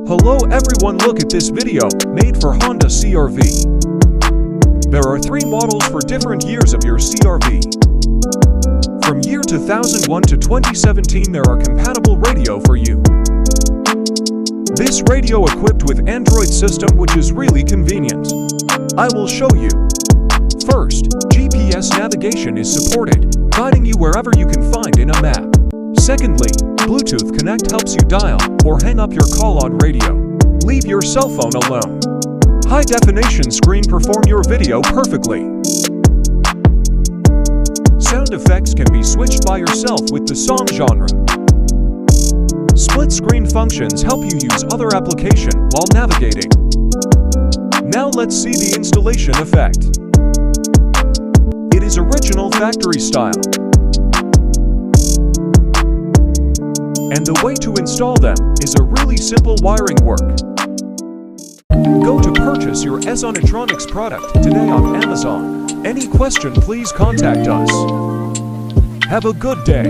Hello everyone, look at this video, made for Honda CR-V. There are 3 models for different years of your CR-V. From year 2001 to 2017 there are compatible radio for you. This radio equipped with Android system which is really convenient. I will show you. First, GPS navigation is supported, guiding you wherever you can find in a map. Secondly, Bluetooth Connect helps you dial or hang up your call on radio. Leave your cell phone alone. High definition screen perform your video perfectly. Sound effects can be switched by yourself with the song genre. Split screen functions help you use other application while navigating. Now let's see the installation effect. It is original factory style. And the way to install them is a really simple wiring work. Go to purchase your EzoneTronics product today on Amazon. Any question, please contact us. Have a good day.